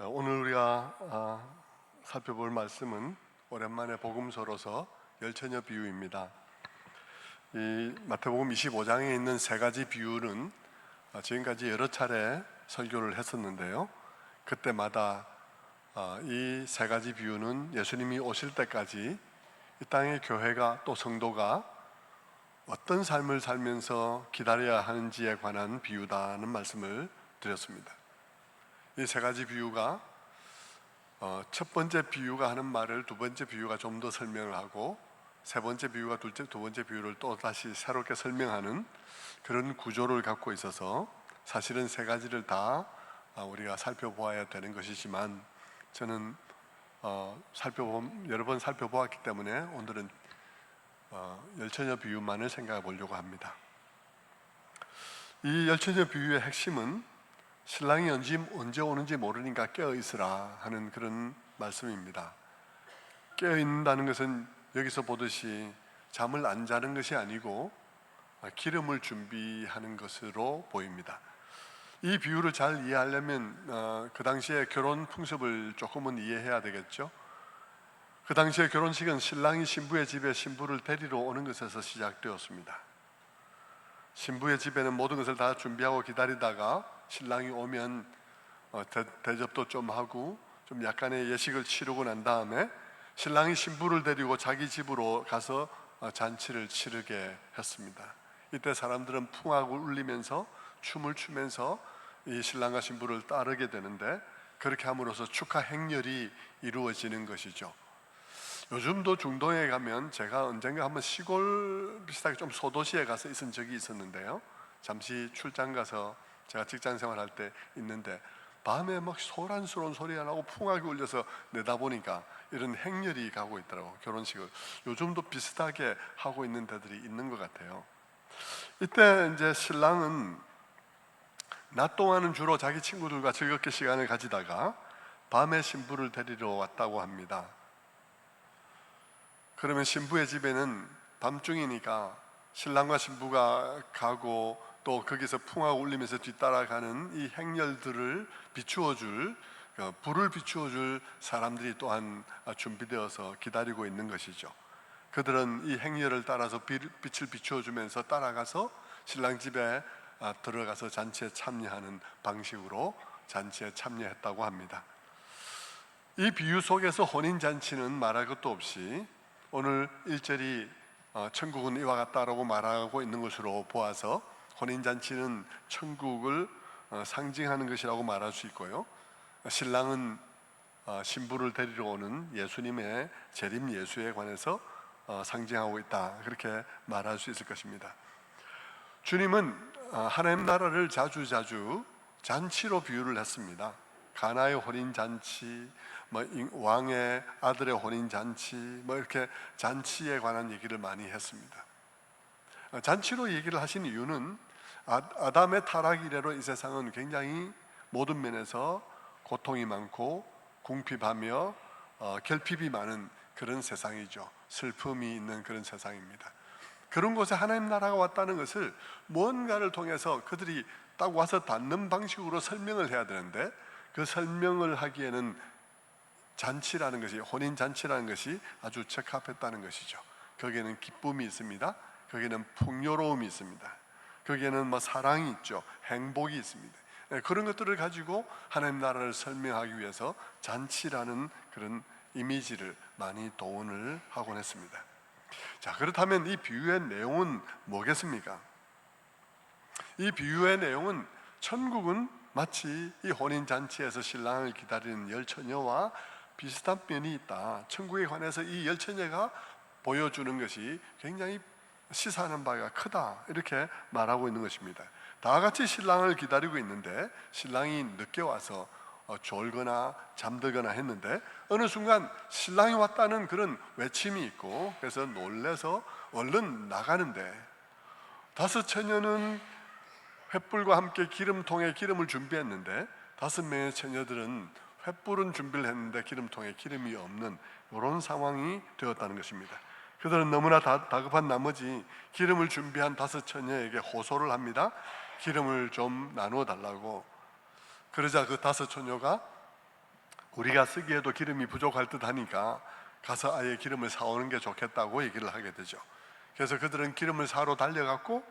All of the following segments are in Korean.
오늘 우리가 살펴볼 말씀은 오랜만에 복음서로서 열처녀 비유입니다. 이 마태복음 25장에 있는 세 가지 비유는 지금까지 여러 차례 설교를 했었는데요. 그때마다 이 세 가지 비유는 예수님이 오실 때까지 이 땅의 교회가 또 성도가 어떤 삶을 살면서 기다려야 하는지에 관한 비유다는 말씀을 드렸습니다. 이 세 가지 비유가 첫 번째 비유가 하는 말을 두 번째 비유가 좀 더 설명을 하고 세 번째 비유가 두 번째 비유를 또 다시 새롭게 설명하는 그런 구조를 갖고 있어서 사실은 세 가지를 다 우리가 살펴보아야 되는 것이지만 저는 여러 번 살펴보았기 때문에 오늘은 열처녀 비유만을 생각해 보려고 합니다. 이 열처녀 비유의 핵심은 신랑이 언제 오는지 모르니까 깨어있으라 하는 그런 말씀입니다. 깨어있는다는 것은 여기서 보듯이 잠을 안 자는 것이 아니고 기름을 준비하는 것으로 보입니다. 이 비유를 잘 이해하려면 그 당시의 결혼 풍습을 조금은 이해해야 되겠죠. 그 당시의 결혼식은 신랑이 신부의 집에 신부를 데리러 오는 것에서 시작되었습니다. 신부의 집에는 모든 것을 다 준비하고 기다리다가 신랑이 오면 대접도 좀 하고 좀 약간의 예식을 치르고 난 다음에 신랑이 신부를 데리고 자기 집으로 가서 잔치를 치르게 했습니다. 이때 사람들은 풍악을 울리면서 춤을 추면서 이 신랑과 신부를 따르게 되는데 그렇게 함으로써 축하 행렬이 이루어지는 것이죠. 요즘도 중동에 가면 제가 언젠가 한번 시골 비슷하게 좀 소도시에 가서 있은 적이 있었는데요. 잠시 출장 가서 제가 직장 생활할 때 있는데 밤에 막 소란스러운 소리가 나고 풍악이 울려서 내다보니까 이런 행렬이 가고 있더라고요. 결혼식을 요즘도 비슷하게 하고 있는 데들이 있는 것 같아요. 이때 이제 신랑은 낮 동안은 주로 자기 친구들과 즐겁게 시간을 가지다가 밤에 신부를 데리러 왔다고 합니다. 그러면 신부의 집에는 밤중이니까 신랑과 신부가 가고 또 거기서 풍악 울리면서 뒤따라가는 이 행렬들을 비추어줄 불을 비추어줄 사람들이 또한 준비되어서 기다리고 있는 것이죠. 그들은 이 행렬을 따라서 빛을 비추어주면서 따라가서 신랑 집에 들어가서 잔치에 참여하는 방식으로 잔치에 참여했다고 합니다. 이 비유 속에서 혼인잔치는 말할 것도 없이 오늘 1절이 천국은 이와 같다라고 말하고 있는 것으로 보아서 혼인잔치는 천국을 상징하는 것이라고 말할 수 있고요. 신랑은 신부를 데리러 오는 예수님의 재림 예수에 관해서 상징하고 있다, 그렇게 말할 수 있을 것입니다. 주님은 하나님 나라를 자주 잔치로 비유를 했습니다. 가나의 혼인잔치, 왕의 아들의 혼인잔치, 이렇게 잔치에 관한 얘기를 많이 했습니다. 잔치로 얘기를 하신 이유는 아담의 타락 이래로 이 세상은 굉장히 모든 면에서 고통이 많고 궁핍하며 결핍이 많은 그런 세상이죠. 슬픔이 있는 그런 세상입니다. 그런 곳에 하나님 나라가 왔다는 것을 무언가를 통해서 그들이 딱 와서 닿는 방식으로 설명을 해야 되는데 그 설명을 하기에는 잔치라는 것이, 혼인잔치라는 것이 아주 적합했다는 것이죠. 거기에는 기쁨이 있습니다. 거기에는 풍요로움이 있습니다. 거기에는 사랑이 있죠. 행복이 있습니다. 그런 것들을 가지고 하나님 나라를 설명하기 위해서 잔치라는 그런 이미지를 많이 동원을 하곤 했습니다. 자, 그렇다면 이 비유의 내용은 뭐겠습니까? 이 비유의 내용은 천국은 마치 이 혼인잔치에서 신랑을 기다리는 열처녀와 비슷한 면이 있다. 천국에 관해서 이 열처녀가 보여주는 것이 굉장히 시사하는 바가 크다, 이렇게 말하고 있는 것입니다. 다 같이 신랑을 기다리고 있는데 신랑이 늦게 와서 졸거나 잠들거나 했는데 어느 순간 신랑이 왔다는 그런 외침이 있고 그래서 놀래서 얼른 나가는데 다섯 처녀는 횃불과 함께 기름통에 기름을 준비했는데 다섯 명의 처녀들은 횃불은 준비를 했는데 기름통에 기름이 없는 이런 상황이 되었다는 것입니다. 그들은 너무나 다급한 나머지 기름을 준비한 다섯 처녀에게 호소를 합니다. 기름을 좀 나누어 달라고. 그러자 그 다섯 처녀가 우리가 쓰기에도 기름이 부족할 듯 하니까 가서 아예 기름을 사오는 게 좋겠다고 얘기를 하게 되죠. 그래서 그들은 기름을 사러 달려갔고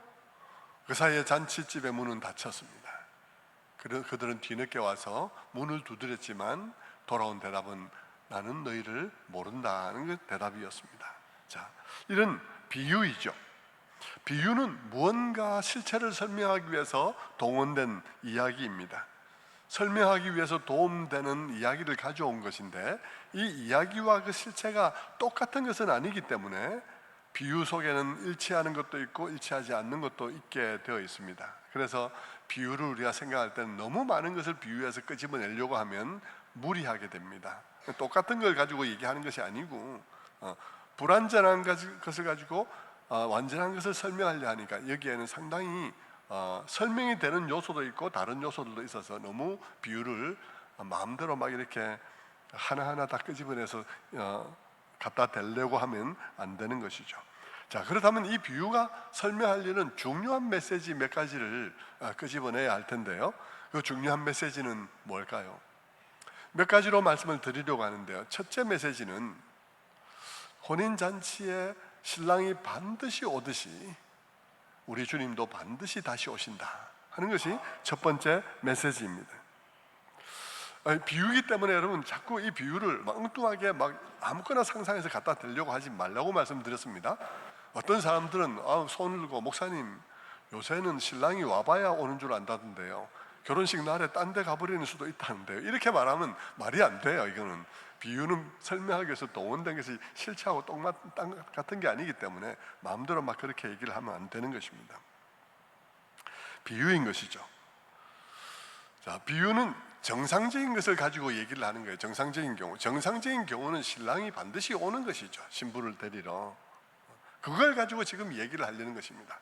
그 사이에 잔치집의 문은 닫혔습니다. 그들은 뒤늦게 와서 문을 두드렸지만 돌아온 대답은 나는 너희를 모른다는 그 대답이었습니다. 자, 이런 비유이죠. 비유는 무언가 실체를 설명하기 위해서 동원된 이야기입니다. 설명하기 위해서 도움되는 이야기를 가져온 것인데 이 이야기와 그 실체가 똑같은 것은 아니기 때문에 비유 속에는 일치하는 것도 있고 일치하지 않는 것도 있게 되어 있습니다. 그래서 비유를 우리가 생각할 때는 너무 많은 것을 비유해서 끄집어내려고 하면 무리하게 됩니다. 똑같은 걸 가지고 얘기하는 것이 아니고 불완전한 것을 가지고 완전한 것을 설명하려 하니까 여기에는 상당히 설명이 되는 요소도 있고 다른 요소들도 있어서 너무 비유를 마음대로 막 이렇게 하나하나 다 끄집어내서 갖다 대려고 하면 안 되는 것이죠. 자, 그렇다면 이 비유가 설명하려는 중요한 메시지 몇 가지를 끄집어내야 할 텐데요. 그 중요한 메시지는 뭘까요? 몇 가지로 말씀을 드리려고 하는데요. 첫째 메시지는 혼인잔치에 신랑이 반드시 오듯이 우리 주님도 반드시 다시 오신다 하는 것이 첫 번째 메시지입니다. 비유이기 때문에 여러분 자꾸 이 비유를 막 엉뚱하게 막 아무거나 상상해서 갖다 대려고 하지 말라고 말씀드렸습니다. 어떤 사람들은 손을 들고 목사님 요새는 신랑이 와봐야 오는 줄 안다던데요, 결혼식 날에 딴 데 가버리는 수도 있다는데요, 이렇게 말하면 말이 안 돼요. 이거는 비유는 설명하기 위해서 동원된 것이 실체하고 똑같은 게 아니기 때문에 마음대로 막 그렇게 얘기를 하면 안 되는 것입니다. 비유인 것이죠. 자, 비유는 정상적인 것을 가지고 얘기를 하는 거예요. 정상적인 경우는 신랑이 반드시 오는 것이죠. 신부를 데리러. 그걸 가지고 지금 얘기를 하려는 것입니다.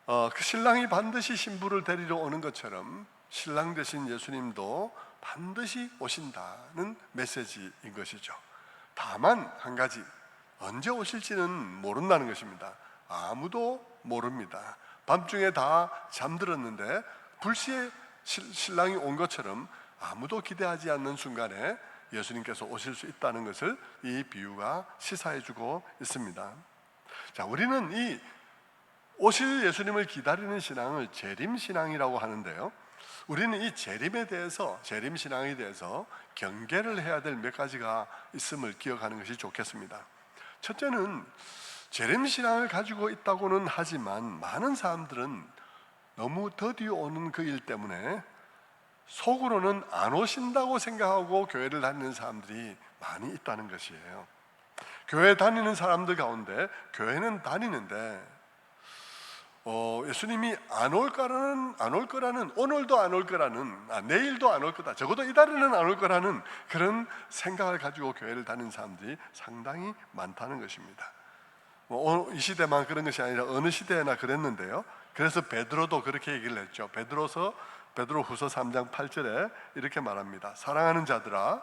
그 신랑이 반드시 신부를 데리러 오는 것처럼 신랑 되신 예수님도 반드시 오신다는 메시지인 것이죠. 다만 한 가지, 언제 오실지는 모른다는 것입니다. 아무도 모릅니다. 밤중에 다 잠들었는데 불시에 신랑이 온 것처럼 아무도 기대하지 않는 순간에 예수님께서 오실 수 있다는 것을 이 비유가 시사해주고 있습니다. 자, 우리는 이 오실 예수님을 기다리는 신앙을 재림신앙이라고 하는데요, 우리는 이 재림신앙에 대해서 경계를 해야 될 몇 가지가 있음을 기억하는 것이 좋겠습니다. 첫째는 재림신앙을 가지고 있다고는 하지만 많은 사람들은 너무 더디 오는 그 일 때문에 속으로는 안 오신다고 생각하고 교회를 다니는 사람들이 많이 있다는 것이에요. 교회 다니는 사람들 가운데 교회는 다니는데 예수님이 안 올 거라는, 오늘도 안 올 거라는, 내일도 안 올 거다, 적어도 이달에는 안 올 거라는 그런 생각을 가지고 교회를 다니는 사람들이 상당히 많다는 것입니다. 이 시대만 그런 것이 아니라 어느 시대나 그랬는데요. 그래서 베드로도 그렇게 얘기를 했죠. 베드로후서 3장 8절에 이렇게 말합니다. 사랑하는 자들아,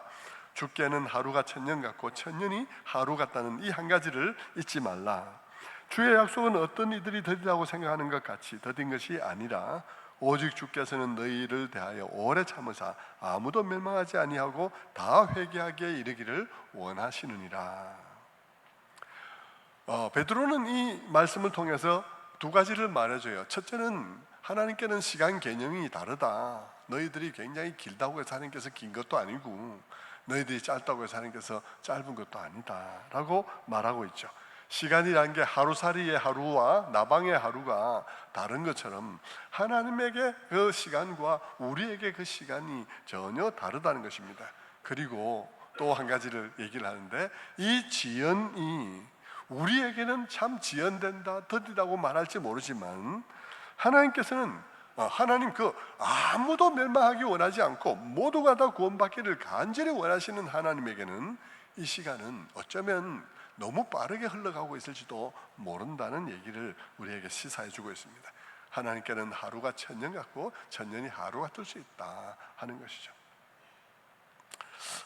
주께는 하루가 천년 같고 천년이 하루 같다는 이 한 가지를 잊지 말라. 주의 약속은 어떤 이들이 더디다고 생각하는 것 같이 더딘 것이 아니라 오직 주께서는 너희를 대하여 오래 참으사 아무도 멸망하지 아니하고 다 회개하기에 이르기를 원하시느니라. 베드로는 이 말씀을 통해서 두 가지를 말해줘요. 첫째는 하나님께는 시간 개념이 다르다. 너희들이 굉장히 길다고 해서 하나님께서 긴 것도 아니고 너희들이 짧다고 해서 하나님께서 짧은 것도 아니다 라고 말하고 있죠. 시간이란 게 하루살이의 하루와 나방의 하루가 다른 것처럼 하나님에게 그 시간과 우리에게 그 시간이 전혀 다르다는 것입니다. 그리고 또 한 가지를 얘기를 하는데, 이 지연이 우리에게는 참 지연된다, 더디다고 말할지 모르지만 하나님께서는 하나님 아무도 멸망하기 원하지 않고 모두가 다 구원받기를 간절히 원하시는 하나님에게는 이 시간은 어쩌면 너무 빠르게 흘러가고 있을지도 모른다는 얘기를 우리에게 시사해주고 있습니다. 하나님께는 하루가 천년 같고 천년이 하루 같을 수 있다 하는 것이죠.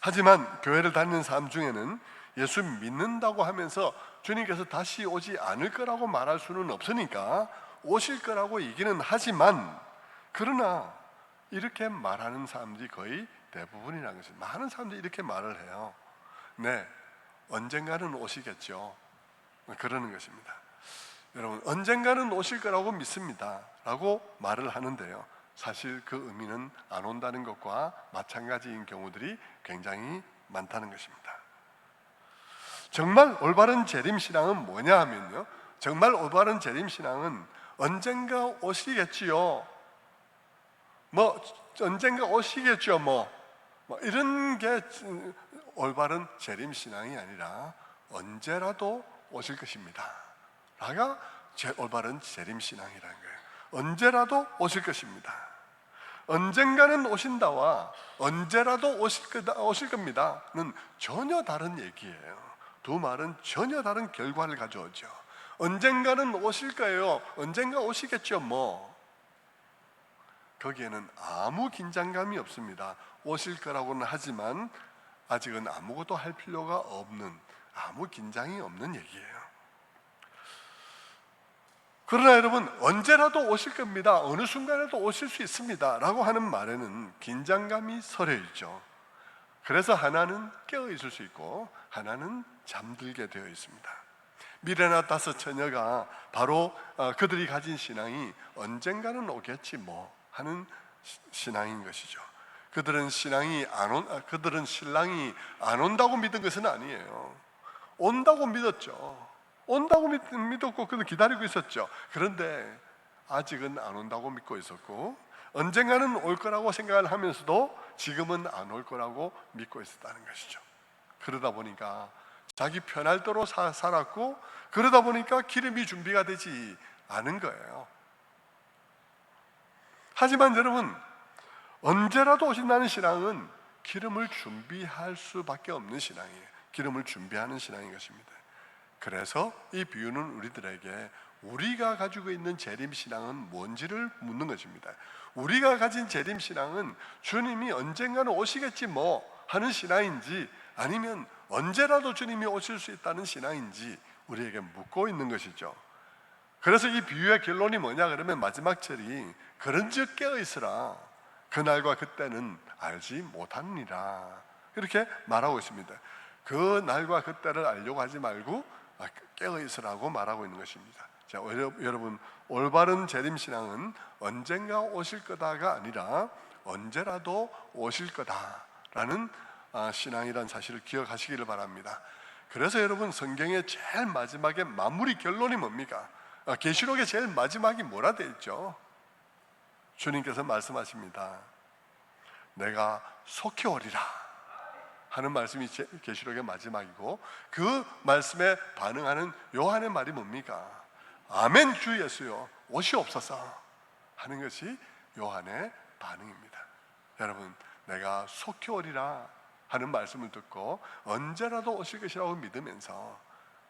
하지만 교회를 다니는 사람 중에는 예수 믿는다고 하면서 주님께서 다시 오지 않을 거라고 말할 수는 없으니까 오실 거라고 얘기는 하지만, 그러나 이렇게 말하는 사람들이 거의 대부분이라는 것이, 많은 사람들이 이렇게 말을 해요. 네, 언젠가는 오시겠죠. 그러는 것입니다. 여러분, 언젠가는 오실 거라고 믿습니다 라고 말을 하는데요, 사실 그 의미는 안 온다는 것과 마찬가지인 경우들이 굉장히 많다는 것입니다. 정말 올바른 재림신앙은 뭐냐 하면요, 정말 올바른 재림신앙은 언젠가 오시겠지요, 언젠가 오시겠죠, 이런 게 올바른 재림신앙이 아니라 언제라도 오실 것입니다 라가 올바른 재림신앙이라는 거예요. 언제라도 오실 것입니다. 언젠가는 오신다와 언제라도 오실 겁니다는 전혀 다른 얘기예요. 두 말은 전혀 다른 결과를 가져오죠. 언젠가는 오실 거예요, 언젠가 오시겠죠, 거기에는 아무 긴장감이 없습니다. 오실 거라고는 하지만 아직은 아무것도 할 필요가 없는, 아무 긴장이 없는 얘기예요. 그러나 여러분, 언제라도 오실 겁니다, 어느 순간에도 오실 수 있습니다 라고 하는 말에는 긴장감이 서려 있죠. 그래서 하나는 깨어 있을 수 있고 하나는 잠들게 되어 있습니다. 미레나 5 처녀가 바로 그들이 가진 신앙이 언젠가는 오겠지 하는 신앙인 것이죠. 그들은 신랑이 안 온다고 믿은 것은 아니에요. 온다고 믿었죠. 온다고 믿었고 그들 기다리고 있었죠. 그런데 아직은 안 온다고 믿고 있었고, 언젠가는 올 거라고 생각을 하면서도 지금은 안 올 거라고 믿고 있었다는 것이죠. 그러다 보니까 자기 편할 대로 살았고, 그러다 보니까 기름이 준비가 되지 않은 거예요. 하지만 여러분, 언제라도 오신다는 신앙은 기름을 준비할 수밖에 없는 신앙이에요. 기름을 준비하는 신앙인 것입니다. 그래서 이 비유는 우리들에게 우리가 가지고 있는 재림신앙은 뭔지를 묻는 것입니다. 우리가 가진 재림신앙은 주님이 언젠가는 오시겠지 하는 신앙인지, 아니면 언제라도 주님이 오실 수 있다는 신앙인지 우리에게 묻고 있는 것이죠. 그래서 이 비유의 결론이 뭐냐 그러면 마지막 절이 그런즉 깨어있으라, 그날과 그때는 알지 못하느니라, 이렇게 말하고 있습니다. 그 날과 그때를 알려고 하지 말고 깨어있으라고 말하고 있는 것입니다. 자, 여러분, 올바른 재림신앙은 언젠가 오실 거다가 아니라 언제라도 오실 거다라는 신앙이란 사실을 기억하시기를 바랍니다. 그래서 여러분, 성경의 제일 마지막에 마무리 결론이 뭡니까? 계시록의 제일 마지막이 뭐라 되어 있죠? 주님께서 말씀하십니다. 내가 속히 오리라 하는 말씀이 계시록의 마지막이고, 그 말씀에 반응하는 요한의 말이 뭡니까? 아멘 주 예수여 오시옵소서 하는 것이 요한의 반응입니다. 여러분, 내가 속히 오리라 하는 말씀을 듣고 언제라도 오실 것이라고 믿으면서,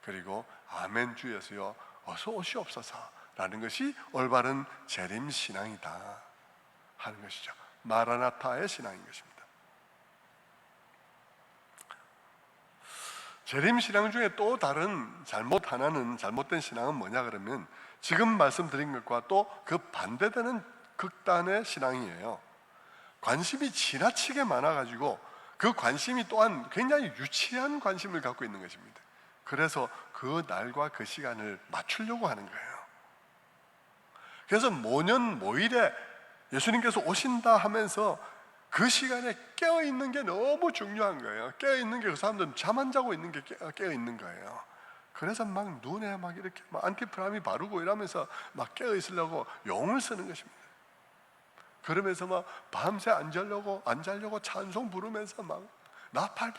그리고 아멘 주 예수여 어서 오시옵소서 라는 것이 올바른 재림신앙이다 하는 것이죠. 마라나타의 신앙인 것입니다. 재림신앙 중에 또 다른 잘못된 신앙은 뭐냐 그러면, 지금 말씀드린 것과 또 그 반대되는 극단의 신앙이에요. 관심이 지나치게 많아가지고 그 관심이 또한 굉장히 유치한 관심을 갖고 있는 것입니다. 그래서 그 날과 그 시간을 맞추려고 하는 거예요. 그래서 모년 모일에 예수님께서 오신다 하면서 그 시간에 깨어있는 게 너무 중요한 거예요. 깨어있는 게, 그 사람들은 잠 안 자고 있는 게 깨어있는 거예요. 그래서 막 눈에 막 이렇게 막 안티프라미 바르고 이러면서 막 깨어있으려고 용을 쓰는 것입니다. 그러면서 막 밤새 안 자려고 찬송 부르면서 막 나팔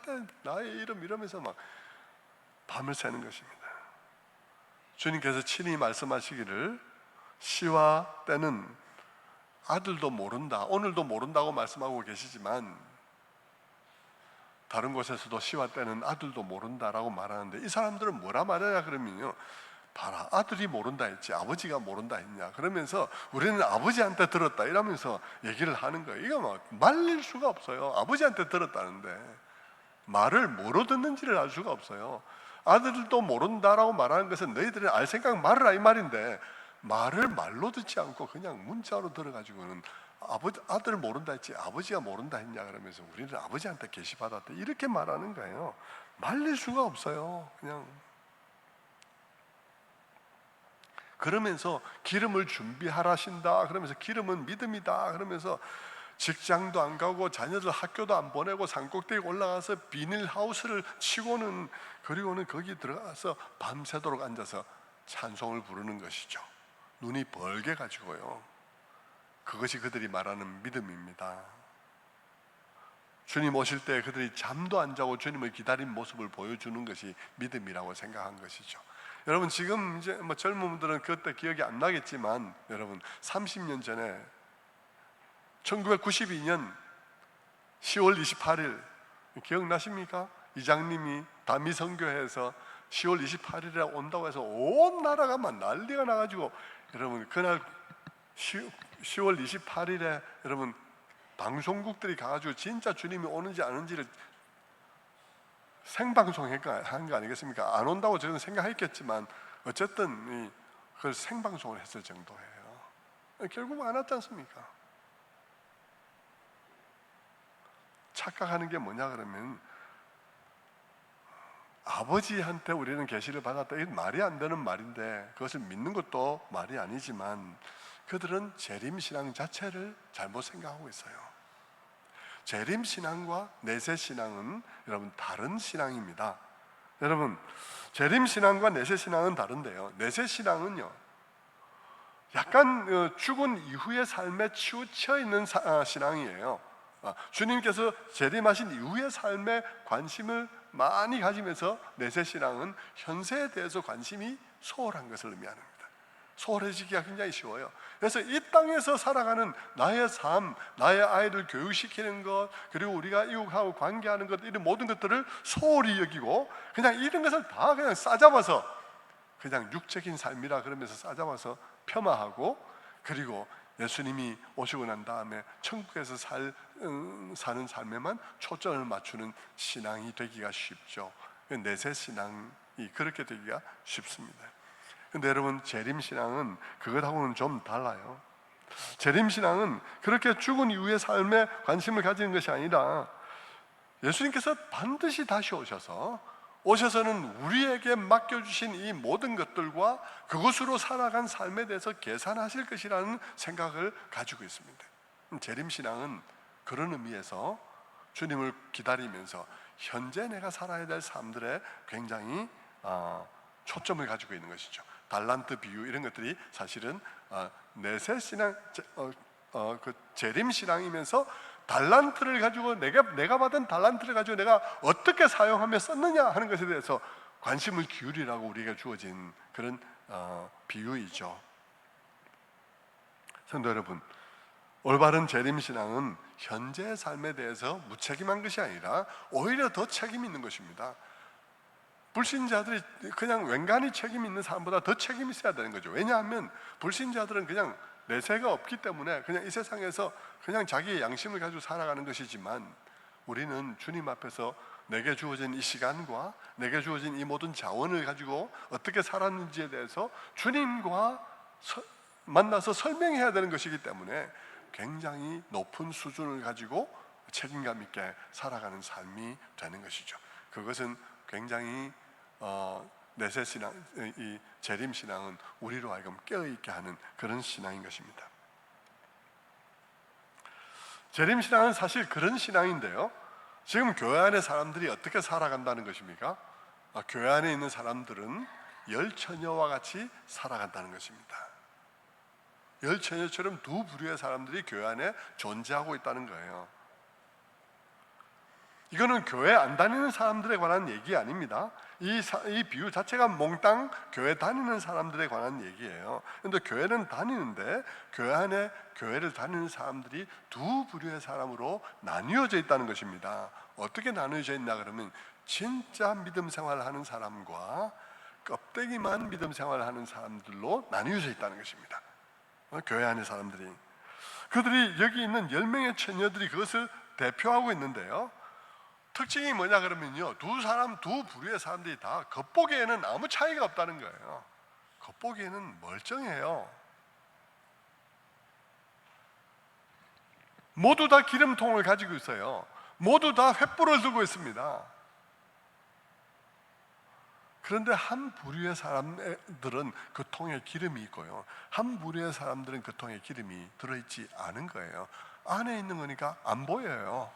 때 나의 이름 이러면서 막 밤을 새는 것입니다. 주님께서 친히 말씀하시기를 시와 때는 아들도 모른다, 오늘도 모른다고 말씀하고 계시지만 다른 곳에서도 시와 때는 아들도 모른다라고 말하는데, 이 사람들은 뭐라 말해야 그러면요, 봐라, 아들이 모른다 했지 아버지가 모른다 했냐 그러면서 우리는 아버지한테 들었다 이러면서 얘기를 하는 거예요. 이거 막 말릴 수가 없어요. 아버지한테 들었다는데 말을 뭐로 듣는지를 알 수가 없어요. 아들도 모른다라고 말하는 것은 너희들은 알 생각 말을 이 말인데, 말을 말로 듣지 않고 그냥 문자로 들어가지고는 아들 모른다 했지 아버지가 모른다 했냐 그러면서 우리는 아버지한테 계시받았다 이렇게 말하는 거예요. 말릴 수가 없어요. 그냥 그러면서 기름을 준비하라신다 그러면서 기름은 믿음이다 그러면서 직장도 안 가고 자녀들 학교도 안 보내고 산꼭대기 올라가서 비닐하우스를 치고는 그리고는 거기 들어가서 밤새도록 앉아서 찬송을 부르는 것이죠. 눈이 벌게 가지고요. 그것이 그들이 말하는 믿음입니다. 주님 오실 때 그들이 잠도 안 자고 주님을 기다린 모습을 보여주는 것이 믿음이라고 생각한 것이죠. 여러분 지금 이제 젊은 분들은 그때 기억이 안 나겠지만 여러분 30년 전에 1992년 10월 28일 기억나십니까? 이장님이 다미선교회에서 10월 28일에 온다고 해서 온 나라가 막 난리가 나가지고 여러분 그날 10월 28일에 여러분 방송국들이 가가지고 진짜 주님이 오는지 안 오는지를 생방송한 거 아니겠습니까? 안 온다고 저는 생각했겠지만 어쨌든 그걸 생방송을 했을 정도예요. 결국 안 왔지 않습니까? 착각하는 게 뭐냐 그러면 아버지한테 우리는 계시를 받았다. 이게 말이 안 되는 말인데 그것을 믿는 것도 말이 아니지만 그들은 재림신앙 자체를 잘못 생각하고 있어요. 재림신앙과 내세신앙은 여러분 다른 신앙입니다. 여러분 재림신앙과 내세신앙은 다른데요, 내세신앙은요 약간 죽은 이후의 삶에 치우쳐 있는 신앙이에요. 주님께서 재림하신 이후의 삶에 관심을 많이 가지면서 내세신앙은 현세에 대해서 관심이 소홀한 것을 의미합니다. 소홀해지기가 굉장히 쉬워요. 그래서 이 땅에서 살아가는 나의 삶, 나의 아이를 교육시키는 것, 그리고 우리가 이웃하고 관계하는 것, 이런 모든 것들을 소홀히 여기고 그냥 이런 것을 다 그냥 싸잡아서 그냥 육적인 삶이라 그러면서 싸잡아서 폄하하고, 그리고 예수님이 오시고 난 다음에 천국에서 사는 삶에만 초점을 맞추는 신앙이 되기가 쉽죠. 내세 신앙이 그렇게 되기가 쉽습니다. 근데 여러분 재림신앙은 그것하고는 좀 달라요. 재림신앙은 그렇게 죽은 이후의 삶에 관심을 가지는 것이 아니라 예수님께서 반드시 다시 오셔서는 우리에게 맡겨주신 이 모든 것들과 그것으로 살아간 삶에 대해서 계산하실 것이라는 생각을 가지고 있습니다. 재림신앙은 그런 의미에서 주님을 기다리면서 현재 내가 살아야 될 삶들에 굉장히 초점을 가지고 있는 것이죠. 달란트 비유 이런 것들이 사실은 내세신앙, 그 재림신앙이면서 달란트를 가지고 내가 받은 달란트를 가지고 내가 어떻게 사용하며 썼느냐 하는 것에 대해서 관심을 기울이라고 우리에게 주어진 그런 비유이죠. 성도 여러분, 올바른 재림신앙은 현재의 삶에 대해서 무책임한 것이 아니라 오히려 더 책임 있는 것입니다. 불신자들이 그냥 웬간히 책임 있는 사람보다 더 책임이 있어야 되는 거죠. 왜냐하면 불신자들은 그냥 내세가 없기 때문에 그냥 이 세상에서 그냥 자기의 양심을 가지고 살아가는 것이지만 우리는 주님 앞에서 내게 주어진 이 시간과 내게 주어진 이 모든 자원을 가지고 어떻게 살았는지에 대해서 주님과 만나서 설명해야 되는 것이기 때문에 굉장히 높은 수준을 가지고 책임감 있게 살아가는 삶이 되는 것이죠. 그것은 굉장히 내세신앙, 이 재림신앙은 우리로 하여금 깨어있게 하는 그런 신앙인 것입니다. 재림신앙은 사실 그런 신앙인데요, 지금 교회 안에 사람들이 어떻게 살아간다는 것입니까? 교회 안에 있는 사람들은 열처녀와 같이 살아간다는 것입니다. 열처녀처럼 두 부류의 사람들이 교회 안에 존재하고 있다는 거예요. 이거는 교회 안 다니는 사람들에 관한 얘기 아닙니다. 이 비유 자체가 몽땅 교회 다니는 사람들에 관한 얘기예요. 그런데 교회는 다니는데 교회 안에 교회를 다니는 사람들이 두 부류의 사람으로 나뉘어져 있다는 것입니다. 어떻게 나뉘어져 있나 그러면 진짜 믿음 생활하는 사람과 껍데기만 믿음 생활하는 사람들로 나뉘어져 있다는 것입니다. 교회 안의 사람들이, 그들이 여기 있는 10명의 처녀들이 그것을 대표하고 있는데요, 특징이 뭐냐 그러면요, 두 부류의 사람들이 다 겉보기에는 아무 차이가 없다는 거예요. 겉보기에는 멀쩡해요. 모두 다 기름통을 가지고 있어요. 모두 다 횃불을 들고 있습니다. 그런데 한 부류의 사람들은 그 통에 기름이 있고요, 한 부류의 사람들은 그 통에 기름이 들어있지 않은 거예요. 안에 있는 거니까 안 보여요.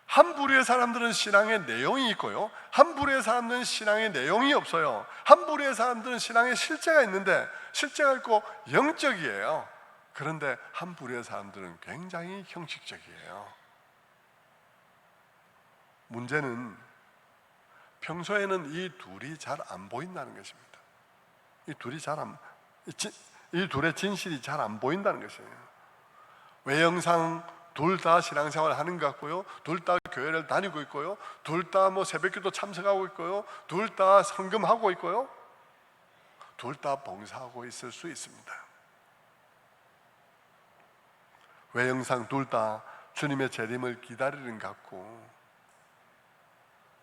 한 부류의 사람들은 신앙의 내용이 있고요, 한 부류의 사람들은 신앙의 내용이 없어요. 한 부류의 사람들은 신앙의 실제가 있는데 실제가 있고 영적이에요. 그런데 한 부류의 사람들은 굉장히 형식적이에요. 문제는 평소에는 이 둘이 잘 안 보인다는 것입니다. 이 둘의 진실이 잘 안 보인다는 것이에요. 외형상 둘 다 신앙생활을 하는 것 같고요, 둘 다 교회를 다니고 있고요, 둘 다 새벽기도 참석하고 있고요, 둘 다 성금하고 있고요, 둘 다 봉사하고 있을 수 있습니다. 외형상 둘 다 주님의 재림을 기다리는 것 같고,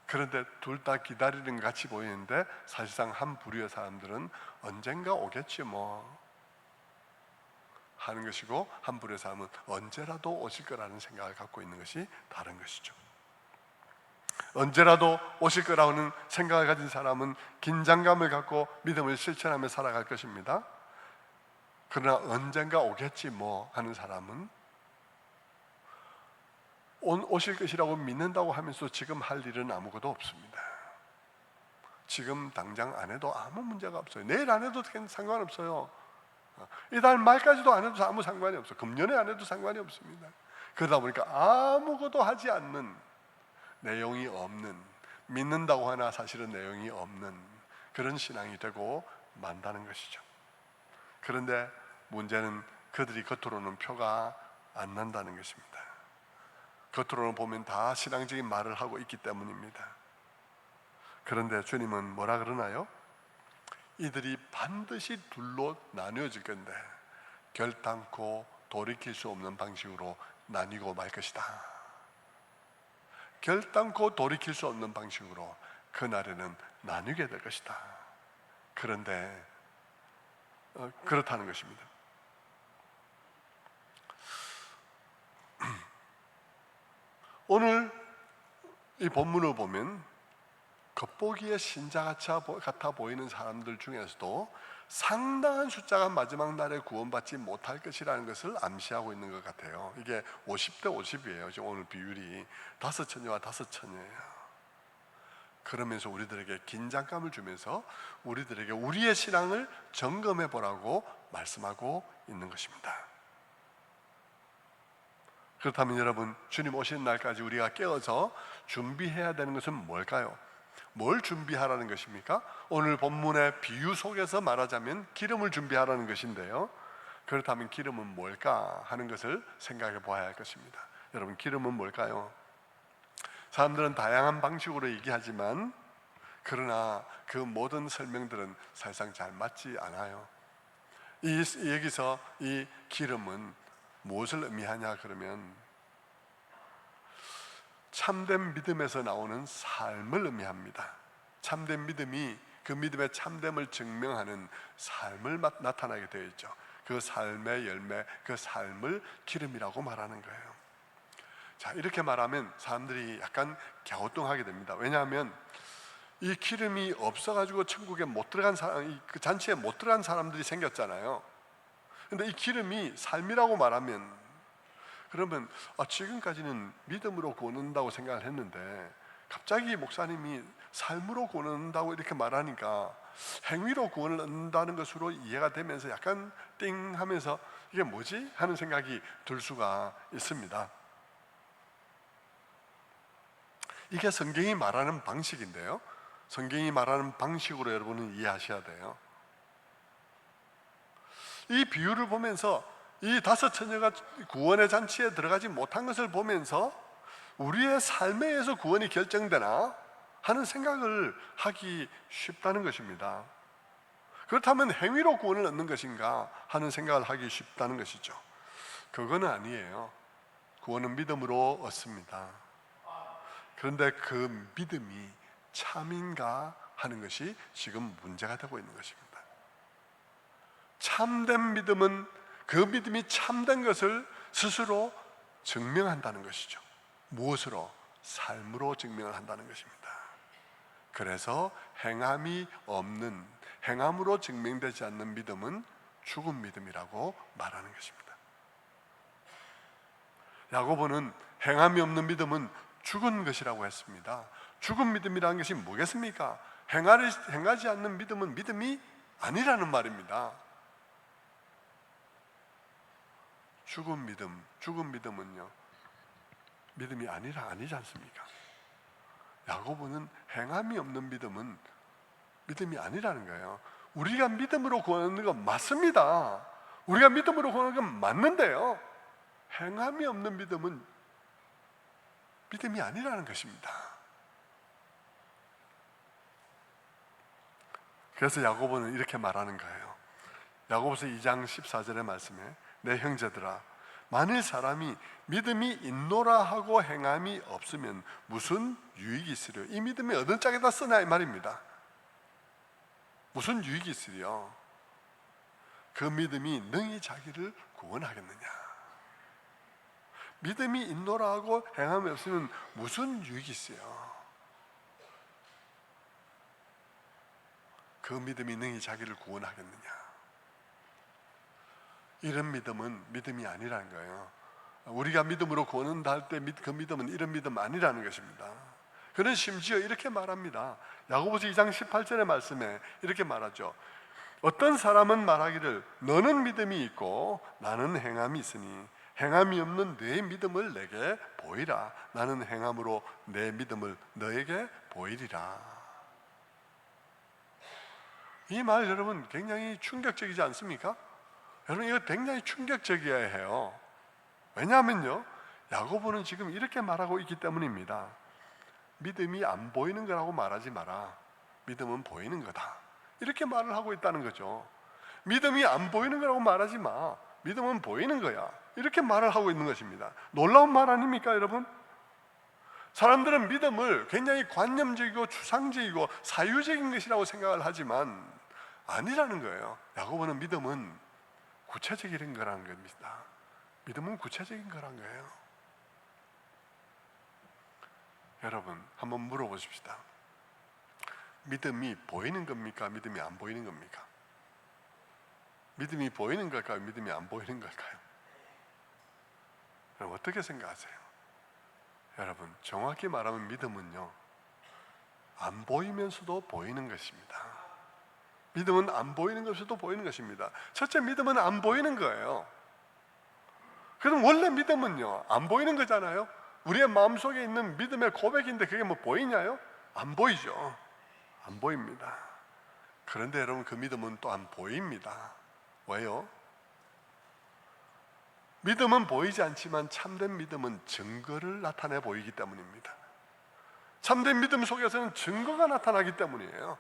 그런데 둘 다 기다리는 것 같이 보이는데 사실상 한 부류의 사람들은 언젠가 오겠지 뭐 하는 것이고, 한 부류의 사람은 언제라도 오실 거라는 생각을 갖고 있는 것이 다른 것이죠. 언제라도 오실 거라는 생각을 가진 사람은 긴장감을 갖고 믿음을 실천하며 살아갈 것입니다. 그러나 언젠가 오겠지 뭐 하는 사람은 오실 것이라고 믿는다고 하면서 지금 할 일은 아무것도 없습니다. 지금 당장 안 해도 아무 문제가 없어요. 내일 안 해도 상관없어요. 이달 말까지도 안 해도 아무 상관이 없어요. 금년에 안 해도 상관이 없습니다. 그러다 보니까 아무것도 하지 않는, 내용이 없는, 믿는다고 하나 사실은 내용이 없는 그런 신앙이 되고 만다는 것이죠. 그런데 문제는 그들이 겉으로는 표가 안 난다는 것입니다. 겉으로는 보면 다 신앙적인 말을 하고 있기 때문입니다. 그런데 주님은 뭐라 그러나요? 이들이 반드시 둘로 나뉘어질 건데 결단코 돌이킬 수 없는 방식으로 나뉘고 말 것이다. 결단코 돌이킬 수 없는 방식으로 그날에는 나뉘게 될 것이다. 그런데 그렇다는 것입니다. 오늘 이 본문을 보면 겉보기에 신자 같아 보이는 사람들 중에서도 상당한 숫자가 마지막 날에 구원받지 못할 것이라는 것을 암시하고 있는 것 같아요. 이게 50대 50이에요. 지금 오늘 비율이 5처녀와 5처녀예요. 그러면서 우리들에게 긴장감을 주면서 우리들에게 우리의 신앙을 점검해 보라고 말씀하고 있는 것입니다. 그렇다면 여러분, 주님 오시는 날까지 우리가 깨어서 준비해야 되는 것은 뭘까요? 뭘 준비하라는 것입니까? 오늘 본문의 비유 속에서 말하자면 기름을 준비하라는 것인데요, 그렇다면 기름은 뭘까 하는 것을 생각해 보아야 할 것입니다. 여러분, 기름은 뭘까요? 사람들은 다양한 방식으로 얘기하지만 그러나 그 모든 설명들은 사실상 잘 맞지 않아요. 여기서 이 기름은 무엇을 의미하냐 그러면 참된 믿음에서 나오는 삶을 의미합니다. 참된 믿음이 그 믿음의 참됨을 증명하는 삶을 나타나게 되어 있죠. 그 삶의 열매, 그 삶을 기름이라고 말하는 거예요. 자, 이렇게 말하면 사람들이 약간 갸우뚱하게 됩니다. 왜냐하면 이 기름이 없어가지고 천국에 못 들어간 사람, 그 잔치에 못 들어간 사람들이 생겼잖아요. 근데 이 기름이 삶이라고 말하면, 그러면 지금까지는 믿음으로 구원한다고 생각을 했는데 갑자기 목사님이 삶으로 구원한다고 이렇게 말하니까 행위로 구원을 얻는다는 것으로 이해가 되면서 약간 띵 하면서 이게 뭐지? 하는 생각이 들 수가 있습니다. 이게 성경이 말하는 방식인데요, 성경이 말하는 방식으로 여러분은 이해하셔야 돼요. 이 비유를 보면서 이 5처녀가 구원의 잔치에 들어가지 못한 것을 보면서 우리의 삶에 의해서 구원이 결정되나 하는 생각을 하기 쉽다는 것입니다. 그렇다면 행위로 구원을 얻는 것인가 하는 생각을 하기 쉽다는 것이죠. 그거는 아니에요. 구원은 믿음으로 얻습니다. 그런데 그 믿음이 참인가 하는 것이 지금 문제가 되고 있는 것입니다. 참된 믿음은 그 믿음이 참된 것을 스스로 증명한다는 것이죠. 무엇으로? 삶으로 증명을 한다는 것입니다. 그래서 행함이 없는, 행함으로 증명되지 않는 믿음은 죽은 믿음이라고 말하는 것입니다. 야고보는 행함이 없는 믿음은 죽은 것이라고 했습니다. 죽은 믿음이라는 것이 뭐겠습니까? 행하지 않는 믿음은 믿음이 아니라는 말입니다. 죽은 믿음은요, 믿음이 아니지 않습니까? 야고보는 행함이 없는 믿음은 믿음이 아니라는 거예요. 우리가 믿음으로 구하는 건 맞습니다. 우리가 믿음으로 구하는 건 맞는데요, 행함이 없는 믿음은 믿음이 아니라는 것입니다. 그래서 야고보는 이렇게 말하는 거예요. 야고보서 2장 14절의 말씀에 내 형제들아, 만일 사람이 믿음이 있노라 하고 행함이 없으면 무슨 유익이 있으려? 이 믿음이 어느 짝에다 쓰냐 이 말입니다. 무슨 유익이 있으려? 그 믿음이 능히 자기를 구원하겠느냐? 믿음이 있노라 하고 행함이 없으면 무슨 유익이 있어요? 그 믿음이 능히 자기를 구원하겠느냐? 이런 믿음은 믿음이 아니라는 거예요. 우리가 믿음으로 구원한다 할 때 그 믿음은 이런 믿음 아니라는 것입니다. 그는 심지어 이렇게 말합니다. 야고보서 2장 18절의 말씀에 이렇게 말하죠. 어떤 사람은 말하기를 너는 믿음이 있고 나는 행함이 있으니 행함이 없는 내 믿음을 내게 보이라. 나는 행함으로 내 믿음을 너에게 보이리라. 이 말 여러분 굉장히 충격적이지 않습니까? 여러분 이거 굉장히 충격적이어야 해요. 왜냐하면요, 야고보는 지금 이렇게 말하고 있기 때문입니다. 믿음이 안 보이는 거라고 말하지 마라. 믿음은 보이는 거다. 이렇게 말을 하고 있다는 거죠. 믿음이 안 보이는 거라고 말하지 마. 믿음은 보이는 거야. 이렇게 말을 하고 있는 것입니다. 놀라운 말 아닙니까 여러분? 사람들은 믿음을 굉장히 관념적이고 추상적이고 사유적인 것이라고 생각을 하지만 아니라는 거예요. 야고보는 믿음은 구체적인 거라는 겁니다. 믿음은 구체적인 거란 거예요. 여러분 한번 물어보십시다. 믿음이 보이는 겁니까? 믿음이 안 보이는 겁니까? 믿음이 보이는 걸까요? 믿음이 안 보이는 걸까요? 여러분 어떻게 생각하세요? 여러분 정확히 말하면 믿음은요, 안 보이면서도 보이는 것입니다. 믿음은 안 보이는 것에도 보이는 것입니다. 첫째, 믿음은 안 보이는 거예요. 그럼 원래 믿음은요, 안 보이는 거잖아요. 우리의 마음속에 있는 믿음의 고백인데 그게 뭐 보이냐요? 안 보이죠. 안 보입니다. 그런데 여러분 그 믿음은 또 안 보입니다. 왜요? 믿음은 보이지 않지만 참된 믿음은 증거를 나타내 보이기 때문입니다. 참된 믿음 속에서는 증거가 나타나기 때문이에요.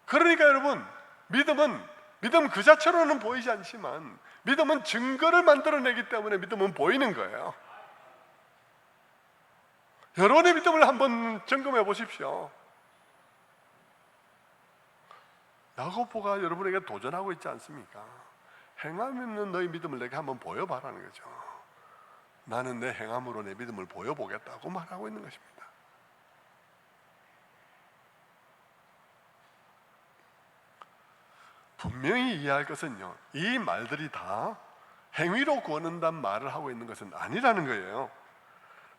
그러니까 여러분 믿음 그 자체로는 보이지 않지만 믿음은 증거를 만들어내기 때문에 믿음은 보이는 거예요. 여러분의 믿음을 한번 점검해 보십시오. 야고보가 여러분에게 도전하고 있지 않습니까? 행함 없는 너희 믿음을 내게 한번 보여봐라는 거죠. 나는 내 행함으로 내 믿음을 보여보겠다고 말하고 있는 것입니다. 분명히 이해할 것은요, 이 말들이 다 행위로 구원한다는 말을 하고 있는 것은 아니라는 거예요.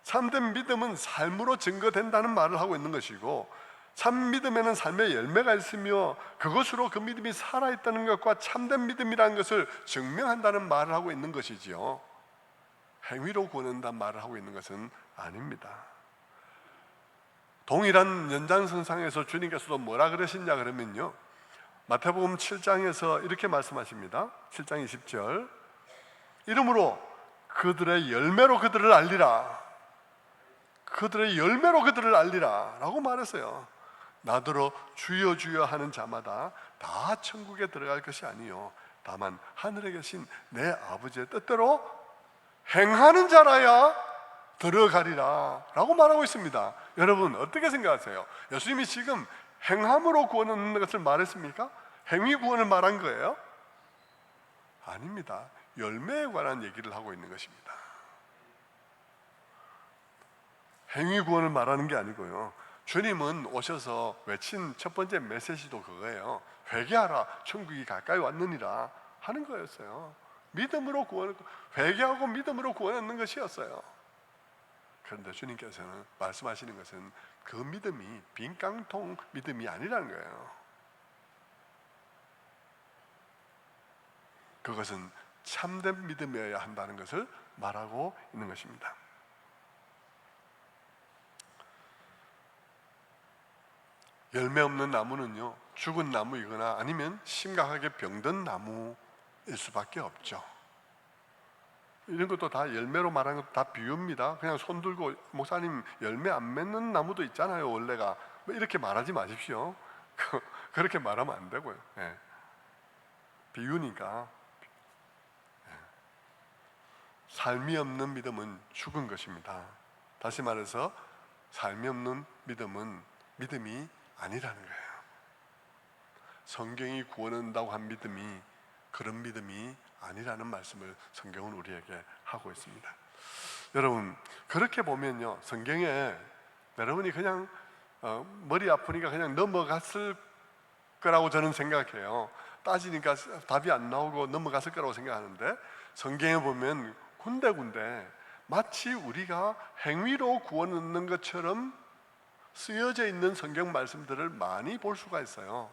참된 믿음은 삶으로 증거된다는 말을 하고 있는 것이고, 참 믿음에는 삶의 열매가 있으며 그것으로 그 믿음이 살아있다는 것과 참된 믿음이라는 것을 증명한다는 말을 하고 있는 것이지요, 행위로 구원한다는 말을 하고 있는 것은 아닙니다. 동일한 연장선상에서 주님께서도 뭐라 그러시냐 그러면요, 마태복음 7장에서 이렇게 말씀하십니다. 7장 20절, 이러므로 그들의 열매로 그들을 알리라. 그들의 열매로 그들을 알리라 라고 말했어요. 나더러 주여 주여 하는 자마다 다 천국에 들어갈 것이 아니요 다만 하늘에 계신 내 아버지의 뜻대로 행하는 자라야 들어가리라 라고 말하고 있습니다. 여러분 어떻게 생각하세요? 예수님이 지금 행함으로 구원하는 것을 말했습니까? 행위 구원을 말한 거예요? 아닙니다. 열매에 관한 얘기를 하고 있는 것입니다. 행위 구원을 말하는 게 아니고요. 주님은 오셔서 외친 첫 번째 메시지도 그거예요. 회개하라, 천국이 가까이 왔느니라 하는 거였어요. 믿음으로 구원, 회개하고 믿음으로 구원 얻는 것이었어요. 그런데 주님께서는 말씀하시는 것은 그 믿음이 빈 깡통 믿음이 아니라는 거예요. 그것은 참된 믿음이어야 한다는 것을 말하고 있는 것입니다. 열매 없는 나무는요, 죽은 나무이거나 아니면 심각하게 병든 나무일 수밖에 없죠. 이런 것도 다 열매로 말하는 것도 다 비유입니다. 그냥 손 들고 목사님 열매 안 맺는 나무도 있잖아요, 원래가. 이렇게 말하지 마십시오. 그렇게 말하면 안 되고요. 예. 비유니까. 예. 삶이 없는 믿음은 죽은 것입니다. 다시 말해서 삶이 없는 믿음은 믿음이 아니라는 거예요. 성경이 구원한다고 한 믿음이 그런 믿음이 아니라는 말씀을 성경은 우리에게 하고 있습니다. 여러분, 그렇게 보면요, 성경에 여러분이 그냥 머리 아프니까 그냥 넘어갔을 거라고 저는 생각해요. 따지니까 답이 안 나오고 넘어갔을 거라고 생각하는데, 성경에 보면 군데군데 마치 우리가 행위로 구원 얻는 것처럼 쓰여져 있는 성경 말씀들을 많이 볼 수가 있어요.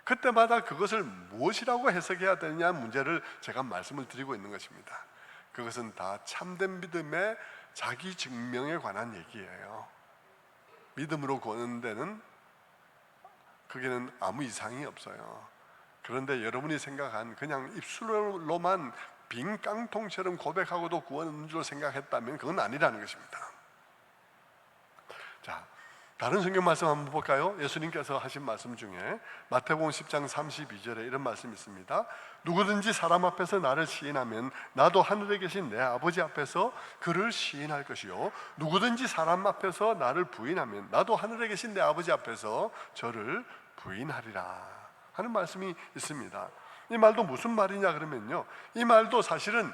그때마다 그것을 무엇이라고 해석해야 되느냐 문제를 제가 말씀을 드리고 있는 것입니다. 그것은 다 참된 믿음의 자기 증명에 관한 얘기예요. 믿음으로 구원하는 데는 그게는 아무 이상이 없어요. 그런데 여러분이 생각한 그냥 입술로만 빈 깡통처럼 고백하고도 구원 얻는 줄 생각했다면 그건 아니라는 것입니다. 자, 다른 성경 말씀 한번 볼까요? 예수님께서 하신 말씀 중에 마태복음 10장 32절에 이런 말씀이 있습니다. 누구든지 사람 앞에서 나를 시인하면 나도 하늘에 계신 내 아버지 앞에서 그를 시인할 것이요, 누구든지 사람 앞에서 나를 부인하면 나도 하늘에 계신 내 아버지 앞에서 저를 부인하리라 하는 말씀이 있습니다. 이 말도 무슨 말이냐 그러면요, 이 말도 사실은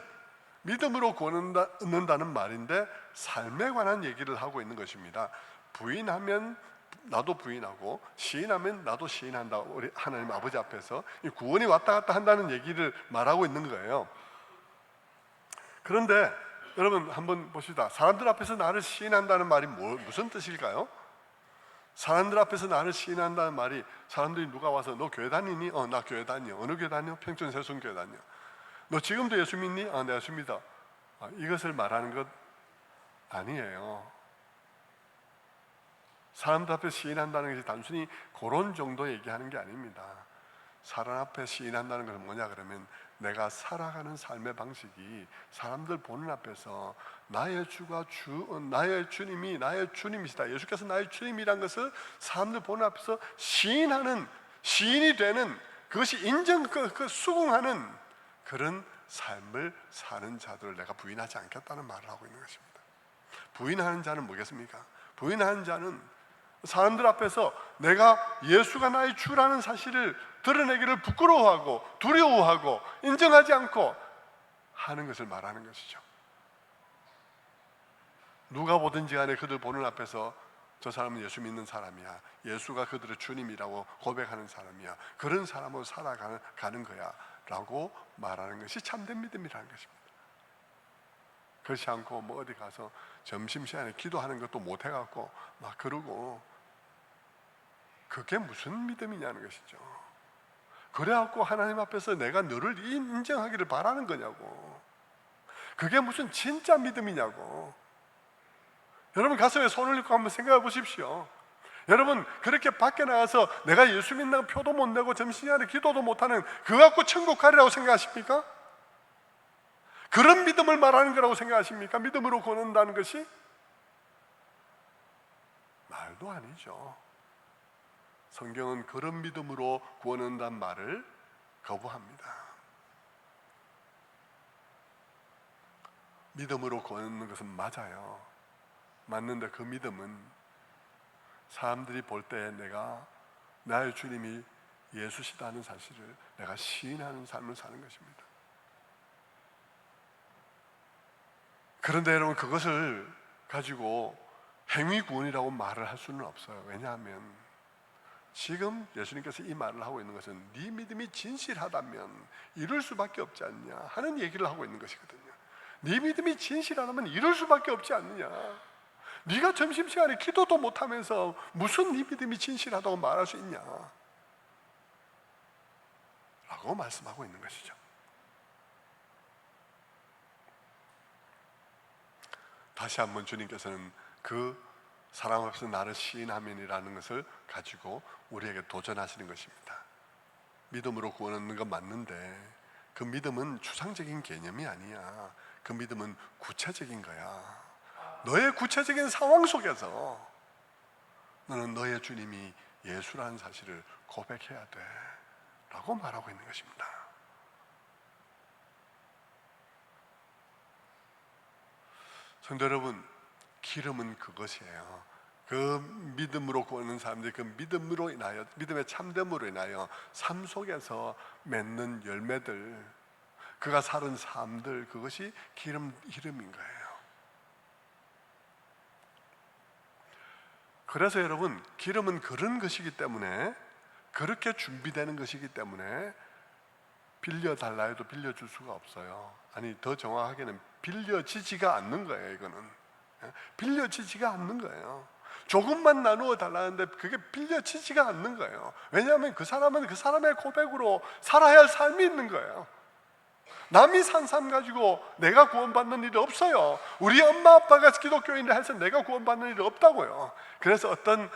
믿음으로 구원 얻는다는 말인데 삶에 관한 얘기를 하고 있는 것입니다. 부인하면 나도 부인하고 시인하면 나도 시인한다. 우리 하나님 아버지 앞에서 이 구원이 왔다 갔다 한다는 얘기를 말하고 있는 거예요. 그런데 여러분 한번 보시다. 사람들 앞에서 나를 시인한다는 말이 무슨 뜻일까요? 사람들 앞에서 나를 시인한다는 말이, 사람들이 누가 와서 너 교회 다니니? 나 교회 다녀. 어느 교회 다녀? 평촌세순교회 다녀. 너 지금도 예수 믿니? 내가 예수 믿어. 이것을 말하는 것 아니에요. 사람들 앞에 시인한다는 것이 단순히 그런 정도 얘기하는 게 아닙니다. 사람 앞에 시인한다는 것은 뭐냐 그러면 내가 살아가는 삶의 방식이 사람들 보는 앞에서 나의 주가 나의 주님이 나의 주님이시다, 예수께서 나의 주님이란 것을 사람들 보는 앞에서 시인하는, 시인이 되는, 그것이 수긍하는 그런 삶을 사는 자들을 내가 부인하지 않겠다는 말을 하고 있는 것입니다. 부인하는 자는 뭐겠습니까? 부인하는 자는 사람들 앞에서 내가 예수가 나의 주라는 사실을 드러내기를 부끄러워하고 두려워하고 인정하지 않고 하는 것을 말하는 것이죠. 누가 보든지 간에 그들 보는 앞에서 저 사람은 예수 믿는 사람이야, 예수가 그들의 주님이라고 고백하는 사람이야, 그런 사람으로 살아가는 거야 라고 말하는 것이 참된 믿음이라는 것입니다. 그렇지 않고 뭐 어디 가서 점심시간에 기도하는 것도 못해갖고 막 그러고, 그게 무슨 믿음이냐는 것이죠. 그래갖고 하나님 앞에서 내가 너를 인정하기를 바라는 거냐고. 그게 무슨 진짜 믿음이냐고. 여러분 가슴에 손을 얹고 한번 생각해 보십시오. 여러분 그렇게 밖에 나가서 내가 예수 믿는다고 표도 못 내고 점심시간에 기도도 못하는 그거 갖고 천국 가리라고 생각하십니까? 그런 믿음을 말하는 거라고 생각하십니까? 믿음으로 구원한다는 것이? 말도 아니죠. 성경은 그런 믿음으로 구원한다는 말을 거부합니다. 믿음으로 구원하는 것은 맞아요. 맞는데 그 믿음은 사람들이 볼 때 내가 나의 주님이 예수시다는 사실을 내가 시인하는 삶을 사는 것입니다. 그런데 여러분, 그것을 가지고 행위구원이라고 말을 할 수는 없어요. 왜냐하면 지금 예수님께서 이 말을 하고 있는 것은 네 믿음이 진실하다면 이룰 수밖에 없지 않냐 하는 얘기를 하고 있는 것이거든요. 네 믿음이 진실하다면 이룰 수밖에 없지 않느냐. 네가 점심시간에 기도도 못하면서 무슨 네 믿음이 진실하다고 말할 수 있냐 라고 말씀하고 있는 것이죠. 다시 한번 주님께서는 그 사랑 앞에서 나를 시인하면이라는 것을 가지고 우리에게 도전하시는 것입니다. 믿음으로 구원 얻는 건 맞는데 그 믿음은 추상적인 개념이 아니야. 그 믿음은 구체적인 거야. 너의 구체적인 상황 속에서 너는 너의 주님이 예수라는 사실을 고백해야 돼 라고 말하고 있는 것입니다. 성도 여러분, 기름은 그것이에요. 그 믿음으로 구하는 사람들이 그 믿음으로 인하여, 믿음의 참됨으로 인하여 삶 속에서 맺는 열매들, 그가 살은 삶들, 그것이 기름인 거예요. 그래서 여러분, 기름은 그런 것이기 때문에, 그렇게 준비되는 것이기 때문에 빌려달라 해도 빌려줄 수가 없어요. 아니, 더 정확하게는 빌려지지가 않는 거예요. 이거는 빌려지지가 않는 거예요. 조금만 나누어 달라는데 그게 빌려지지가 않는 거예요. 왜냐하면 그 사람은 그 사람의 고백으로 살아야 할 삶이 있는 거예요. 남이 산 삶 가지고 내가 구원받는 일이 없어요. 우리 엄마 아빠가 기독교인을 해서 내가 구원받는 일이 없다고요. 그래서 어떤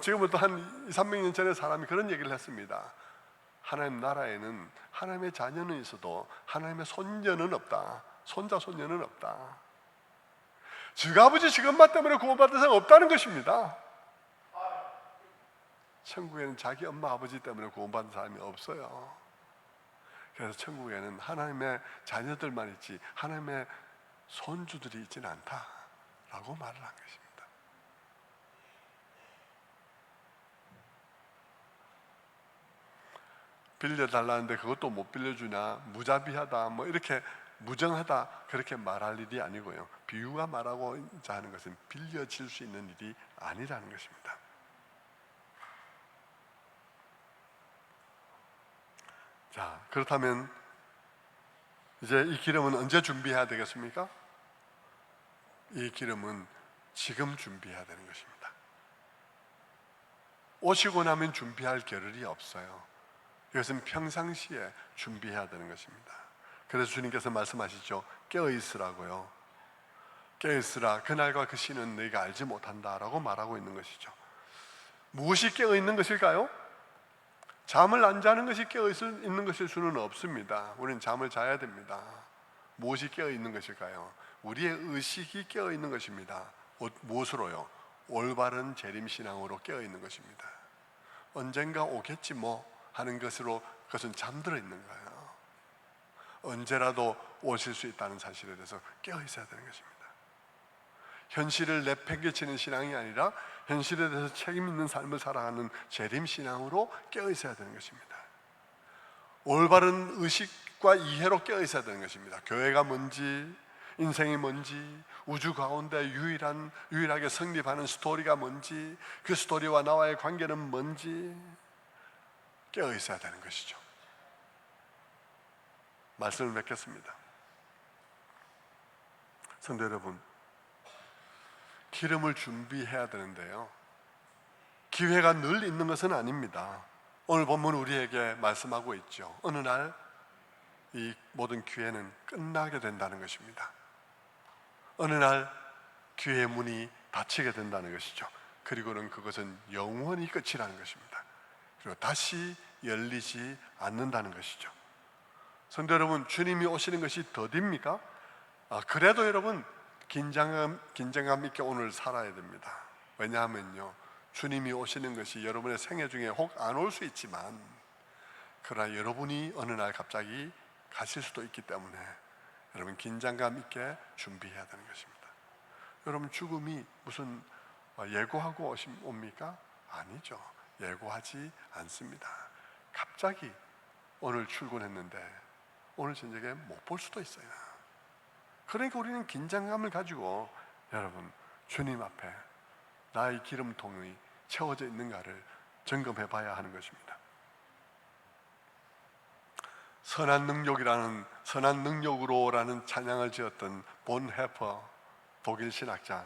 지금부터 한 2, 300년 전에 사람이 그런 얘기를 했습니다. 하나님 나라에는 하나님의 자녀는 있어도 하나님의 손녀는 없다. 손자 손녀는 없다. 지가아버지 지엄마 때문에 구원받은 사람은 없다는 것입니다. 천국에는 자기 엄마 아버지 때문에 구원받은 사람이 없어요. 그래서 천국에는 하나님의 자녀들만 있지 하나님의 손주들이 있지는 않다라고 말을 한 것입니다. 빌려달라는데 그것도 못 빌려주냐, 무자비하다, 이렇게 무정하다 그렇게 말할 일이 아니고요. 비유가 말하고자 하는 것은 빌려질 수 있는 일이 아니라는 것입니다. 자, 그렇다면 이제 이 기름은 언제 준비해야 되겠습니까? 이 기름은 지금 준비해야 되는 것입니다. 오시고 나면 준비할 겨를이 없어요. 이것은 평상시에 준비해야 되는 것입니다. 그래서 주님께서 말씀하시죠. 깨어있으라고요. 깨어있으라. 그날과 그 시는 너희가 알지 못한다라고 말하고 있는 것이죠. 무엇이 깨어있는 것일까요? 잠을 안 자는 것이 깨어있는 것일 수는 없습니다. 우리는 잠을 자야 됩니다. 무엇이 깨어있는 것일까요? 우리의 의식이 깨어있는 것입니다. 무엇으로요? 올바른 재림신앙으로 깨어있는 것입니다. 언젠가 오겠지 뭐 하는 것으로 그것은 잠들어 있는 거예요. 언제라도 오실 수 있다는 사실에 대해서 깨어 있어야 되는 것입니다. 현실을 내팽개치는 신앙이 아니라 현실에 대해서 책임 있는 삶을 살아가는 재림신앙으로 깨어 있어야 되는 것입니다. 올바른 의식과 이해로 깨어 있어야 되는 것입니다. 교회가 뭔지, 인생이 뭔지, 우주 가운데 유일하게 성립하는 스토리가 뭔지, 그 스토리와 나와의 관계는 뭔지 깨어 있어야 되는 것이죠. 말씀을 맺겠습니다. 성도 여러분, 기름을 준비해야 되는데요, 기회가 늘 있는 것은 아닙니다. 오늘 본문 우리에게 말씀하고 있죠. 어느 날 이 모든 기회는 끝나게 된다는 것입니다. 어느 날 기회의 문이 닫히게 된다는 것이죠. 그리고는 그것은 영원히 끝이라는 것입니다. 그리고 다시 열리지 않는다는 것이죠. 성도 여러분, 주님이 오시는 것이 더딥니까? 그래도 여러분 긴장감 있게 오늘 살아야 됩니다. 왜냐하면요, 주님이 오시는 것이 여러분의 생애 중에 혹 안 올 수 있지만, 그러나 여러분이 어느 날 갑자기 가실 수도 있기 때문에 여러분 긴장감 있게 준비해야 되는 것입니다. 여러분, 죽음이 무슨 예고하고 옵니까? 아니죠. 예고하지 않습니다. 갑자기 오늘 출근했는데 오늘 저녁에 못 볼 수도 있어요. 그러니까 우리는 긴장감을 가지고 여러분 주님 앞에 나의 기름통이 채워져 있는가를 점검해 봐야 하는 것입니다. 선한 능력으로라는 찬양을 지었던 본 헤퍼 독일 신학자,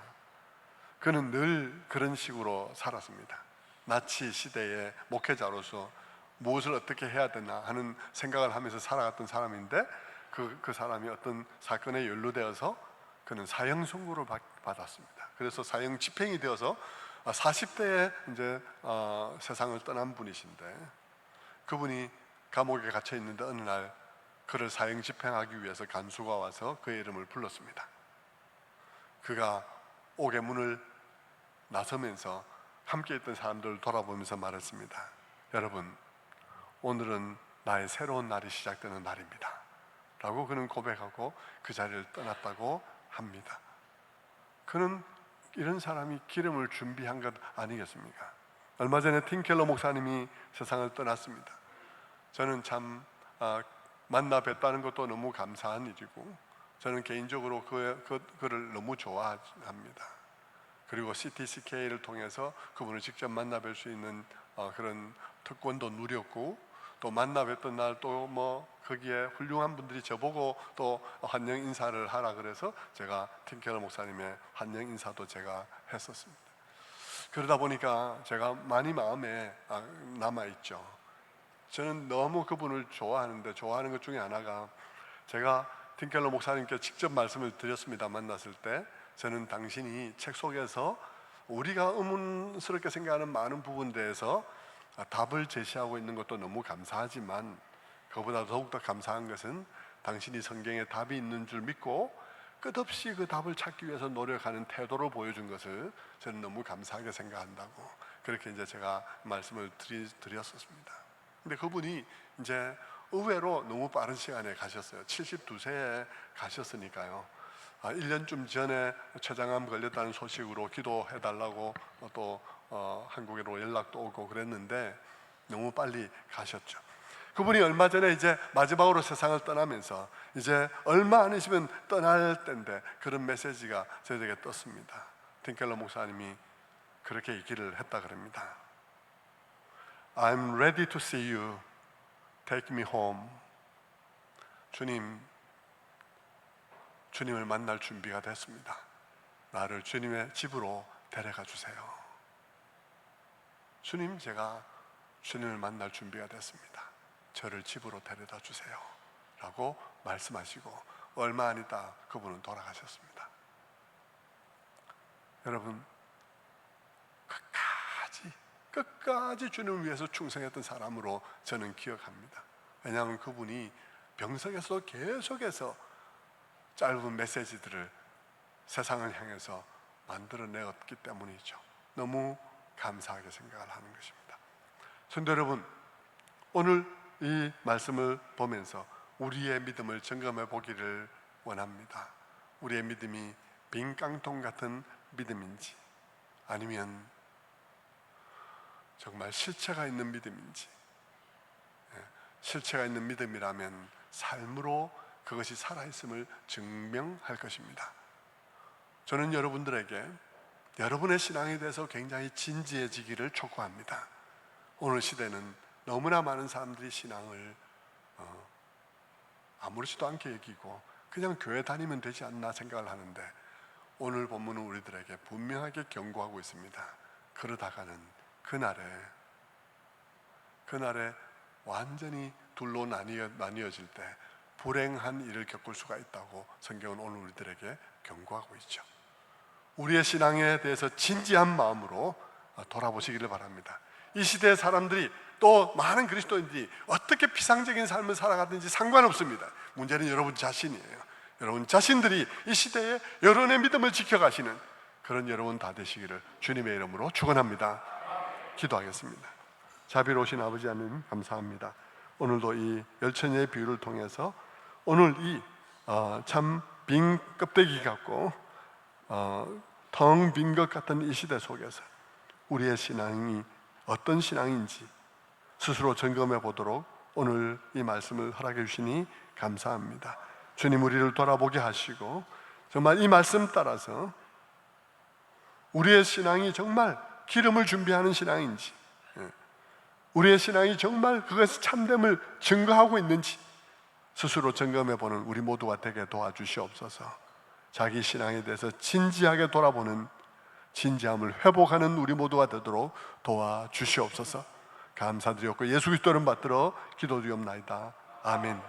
그는 늘 그런 식으로 살았습니다. 나치 시대의 목회자로서 무엇을 어떻게 해야 되나 하는 생각을 하면서 살아갔던 사람인데 그 사람이 어떤 사건에 연루되어서 그는 사형 선고를 받았습니다. 그래서 사형 집행이 되어서 40대에 이제 세상을 떠난 분이신데, 그분이 감옥에 갇혀 있는데 어느 날 그를 사형 집행하기 위해서 간수가 와서 그의 이름을 불렀습니다. 그가 옥의 문을 나서면서 함께 있던 사람들을 돌아보면서 말했습니다. 여러분, 오늘은 나의 새로운 날이 시작되는 날입니다 라고 그는 고백하고 그 자리를 떠났다고 합니다. 그는 이런 사람이 기름을 준비한 것 아니겠습니까? 얼마 전에 팀켈러 목사님이 세상을 떠났습니다. 저는 참 만나 뵀다는 것도 너무 감사한 일이고, 저는 개인적으로 그를 너무 좋아합니다. 그리고 CTCK를 통해서 그분을 직접 만나 뵐 수 있는 그런 특권도 누렸고, 또 만나 뵀던 날 또 뭐 거기에 훌륭한 분들이 저보고 또 환영 인사를 하라 그래서 제가 팀켈러 목사님의 환영 인사도 제가 했었습니다. 그러다 보니까 제가 많이 마음에 남아있죠. 저는 너무 그분을 좋아하는데, 좋아하는 것 중에 하나가, 제가 팀켈러 목사님께 직접 말씀을 드렸습니다. 만났을 때 저는 당신이 책 속에서 우리가 의문스럽게 생각하는 많은 부분에 대해서 답을 제시하고 있는 것도 너무 감사하지만, 그보다 더욱더 감사한 것은 당신이 성경에 답이 있는 줄 믿고 끝없이 그 답을 찾기 위해서 노력하는 태도를 보여준 것을 저는 너무 감사하게 생각한다고, 그렇게 이제 제가 말씀을 드렸었습니다. 근데 그분이 이제 의외로 너무 빠른 시간에 가셨어요. 72세에 가셨으니까요. 1년쯤 전에 췌장암 걸렸다는 소식으로 기도해달라고 또 한국으로 연락도 오고 그랬는데 너무 빨리 가셨죠. 그분이 얼마 전에 이제 마지막으로 세상을 떠나면서 이제 얼마 안 있으면 떠날 때인데 그런 메시지가 저에게 떴습니다. 팀켈러 목사님이 그렇게 얘기를 했다 그럽니다. I'm ready to see you. Take me home. 주님을 만날 준비가 됐습니다. 나를 주님의 집으로 데려가 주세요. 주님, 제가 주님을 만날 준비가 됐습니다. 저를 집으로 데려다 주세요 라고 말씀하시고 얼마 안 있다 그분은 돌아가셨습니다. 여러분, 끝까지 주님을 위해서 충성했던 사람으로 저는 기억합니다. 왜냐하면 그분이 병석에서 계속해서 짧은 메시지들을 세상을 향해서 만들어내었기 때문이죠. 너무 감사하게 생각을 하는 것입니다. 성도 여러분, 오늘 이 말씀을 보면서 우리의 믿음을 점검해 보기를 원합니다. 우리의 믿음이 빈 깡통 같은 믿음인지, 아니면 정말 실체가 있는 믿음인지. 실체가 있는 믿음이라면 삶으로 그것이 살아있음을 증명할 것입니다. 저는 여러분들에게 여러분의 신앙에 대해서 굉장히 진지해지기를 촉구합니다. 오늘 시대는 너무나 많은 사람들이 신앙을 아무렇지도 않게 여기고 그냥 교회 다니면 되지 않나 생각을 하는데, 오늘 본문은 우리들에게 분명하게 경고하고 있습니다. 그러다가는 그날에 완전히 둘로 나뉘어질 때 불행한 일을 겪을 수가 있다고 성경은 오늘 우리들에게 경고하고 있죠. 우리의 신앙에 대해서 진지한 마음으로 돌아보시기를 바랍니다. 이 시대의 사람들이, 또 많은 그리스도인들이 어떻게 피상적인 삶을 살아가든지 상관없습니다. 문제는 여러분 자신이에요. 여러분 자신들이 이 시대에 여러분의 믿음을 지켜가시는 그런 여러분 다 되시기를 주님의 이름으로 축원합니다. 기도하겠습니다. 자비로우신 아버지 하나님, 감사합니다. 오늘도 이 열처녀의 비유를 통해서 오늘 이 참 빈 껍데기 같고 텅 빈 것 같은 이 시대 속에서 우리의 신앙이 어떤 신앙인지 스스로 점검해 보도록 오늘 이 말씀을 허락해 주시니 감사합니다. 주님 우리를 돌아보게 하시고 정말 이 말씀 따라서 우리의 신앙이 정말 기름을 준비하는 신앙인지, 우리의 신앙이 정말 그것의 참됨을 증거하고 있는지 스스로 점검해보는 우리 모두가 되게 도와주시옵소서. 자기 신앙에 대해서 진지하게 돌아보는, 진지함을 회복하는 우리 모두가 되도록 도와주시옵소서. 감사드렸고 예수 그리스도 이름 받들어 기도드리옵나이다. 아멘.